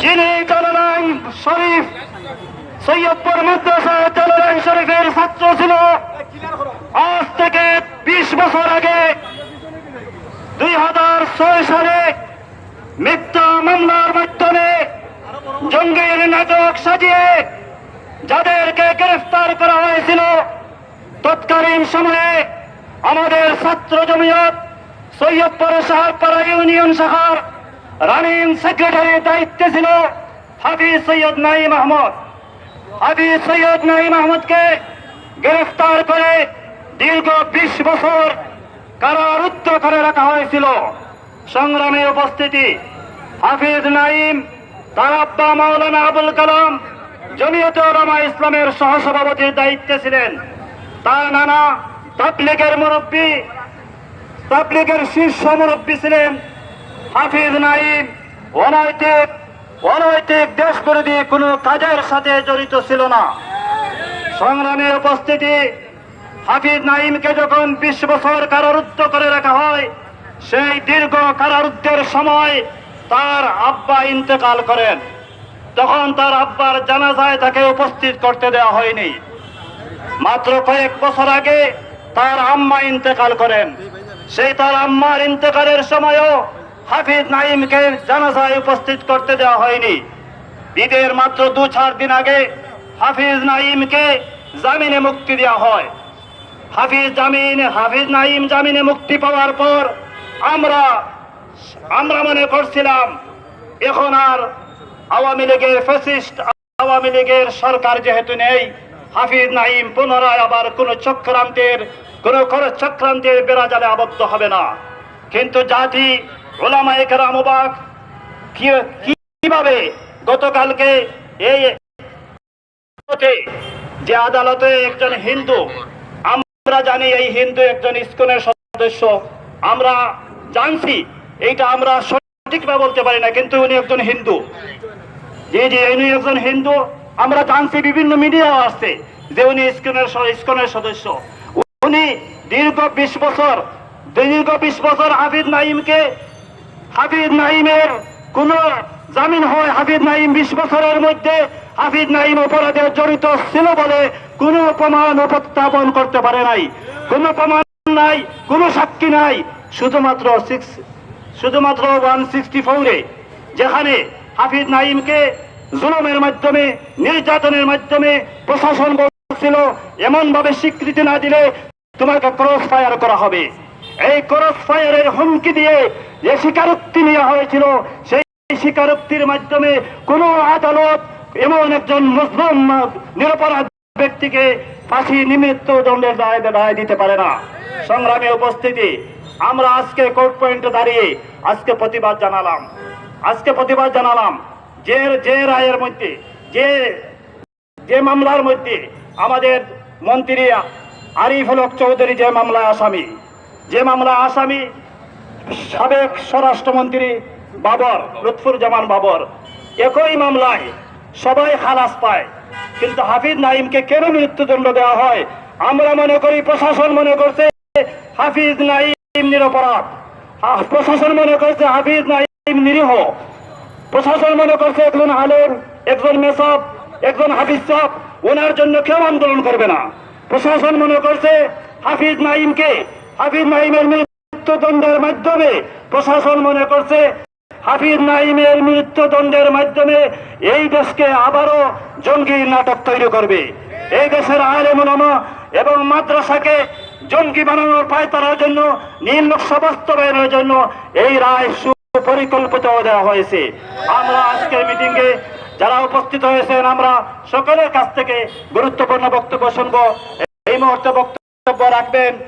যিনি চলনাইন শরীফ সৈয়দপুর মাদ্রাসা চলনাইন শরীফের ছাত্র ছিল। আজ থেকে 20 বছর আগে 2006 সালে মিথ্যা মামলার মাধ্যমে জঙ্গির নাটক সাজিয়ে যাদেরকে গ্রেফতার করা হয়েছিল, তৎকালীন সময়ে আমাদের ছাত্র জমিয়ত সৈয়দপুর সাহারপাড়া ইউনিয়ন শাখার রানিং সেক্রেটারির দায়িত্বে ছিল হাফিজ সৈয়দ নাঈম আহমদ। হাফিজ সৈয়দ নাঈম আহমদকে গ্রেফতার করে দীর্ঘ 20 বছর কারারুদ্ধ করে রাখা হয়েছিল। সংগ্রামে উপস্থিতি, হাফিজ নাঈম তার আব্বা মাওলানা আবুল কালাম জমিয়তে উলামা ইসলামের সহসভাপতির দায়িত্বে ছিলেন। তার নানা তাবলীগের মুরব্বী, তাবলীগের শীর্ষ মুরব্বী ছিলেন হাফিজ নাঈম। অনৈতিক দেশবিরোধী কোনো কাজের সাথে জড়িত ছিল না। সংগ্রামে উপস্থিতি, হাফিজ নাঈমকে যখন 20 বছর কারারুদ্ধ করে রাখা হয়, সেই দীর্ঘ কারারুদ্ধের সময় তার আব্বা ইন্তেকাল করেন। তখন তার আব্বার জানাজায় তাকে উপস্থিত করতে দেওয়া হয়নি। মাত্র কয়েক বছর আগে তার আম্মা ইন্তেকাল করেন। সেই তার আম্মার ইন্তেকালের সময়ও হাফিজ নাঈমকে জানাজায় উপস্থিত করতে দেওয়া হয়নি। ঈদের মাত্র 2-4 দিন আগে হাফিজ নাঈমকে জামিনে মুক্তি দেওয়া হয়। হাফিজ নাঈম জামিনে মুক্তি পাওয়ার পর আমরা মনে করছিলাম এখন আর আওয়ামী লীগের ফ্যাসিস্ট আওয়ামী লীগের সরকার যেহেতু নেই, হাফিজ নাঈম পুনরায় আবার কোন চক্রান্তের বেড়াজালে আবদ্ধ হবে না। কিন্তু জাতি উলামায়ে কেরাম মুবারক কিভাবে গতকালকে এই যে আদালতে একজন হিন্দু, আমরা জানি এই হিন্দু একজন ইসকনের সদস্য, আমরা জানছি, এইটা আমরা সঠিকভাবে বলতে পারি না, কিন্তু উনি একজন হিন্দু। উনি একজন হিন্দু, আমরা জানছি, বিভিন্ন মিডিয়া আসছে যে উনি ইসকনের সদস্য। উনি দীর্ঘ 20 বছর হাফিজ নাঈমের কোন জামিন হয়, হাফিজ নাঈম 20 বছরের মধ্যে হাফিজ নাঈম অপরাধে জড়িত ছিল বলে কোনো প্রমাণ উপস্থাপন করতে পারে নাই। কোনো প্রমাণ নাই, কোনো সাক্ষী নাই। শুধুমাত্র 164-এ যেখানে হাফিজ নাঈমকে জুলুমের মাধ্যমে, নির্যাতনের মাধ্যমে প্রশাসন বলছিল এমন ভাবে স্বীকৃতি না দিলে তোমাকে ক্রস ফায়ার করা হবে। এই ক্রস ফায়ারের হুমকি দিয়ে যে স্বীকারোক্তি নেওয়া হয়েছিল, সেই স্বীকারোক্তির মাধ্যমে কোন আদালত এমন একজন মুসলিম নিরপরাধ ব্যক্তিকে ফাঁসি মৃত্যুদণ্ডের দায় দিতে পারে না। সংগ্রামে উপস্থিতি, আমরা আজকে কোর্ট পয়েন্টে দাঁড়িয়ে আজকে প্রতিবাদ জানালাম যে রায়ের মধ্যে, যে মামলার মধ্যে আমাদের মন্ত্রী আরিফুল হক চৌধুরী যে মামলা আসামি সাবেক স্বরাষ্ট্রমন্ত্রী লুৎফুজ্জামান বাবর, একই মামলায় সবাই খালাস পায়, কিন্তু হাফিজ নাঈমকে কেন মৃত্যুদণ্ড দেওয়া হয়? আমরা মনে করি, প্রশাসন মনে করছে হাফিজ নাঈম নিরপরাধ, প্রশাসন মনে করছে হাফিজ নাঈম নিরীহ, প্রশাসন মনে করছে একজন আলেম, একজন মেসাব, একজন হাফিজ সাহেব, ওনার জন্য কেউ আন্দোলন করবে না। প্রশাসন মনে করছে হাফিজ নাঈমের মৃত্যুদণ্ডের মাধ্যমে, প্রশাসন মনে করছে হাফিজ নাঈমের মৃত্যুদণ্ডের মাধ্যমে এই দেশকে আবারও জঙ্গি নাটক তৈরি করবে। এই দেশের আলেম ওলামা এবং মাদ্রাসাকে জঙ্গি বানানোর পায়তারার জন্য, নীল নকশা বাস্তবায়নের জন্য এই রায় সুপরিকল্পিত দেওয়া হয়েছে। আমরা আজকের মিটিংয়ে যারা উপস্থিত হয়েছেন, আমরা সকলের কাছ থেকে গুরুত্বপূর্ণ বক্তব্য শুনবো। এই মুহূর্তে বক্তব্য রাখবেন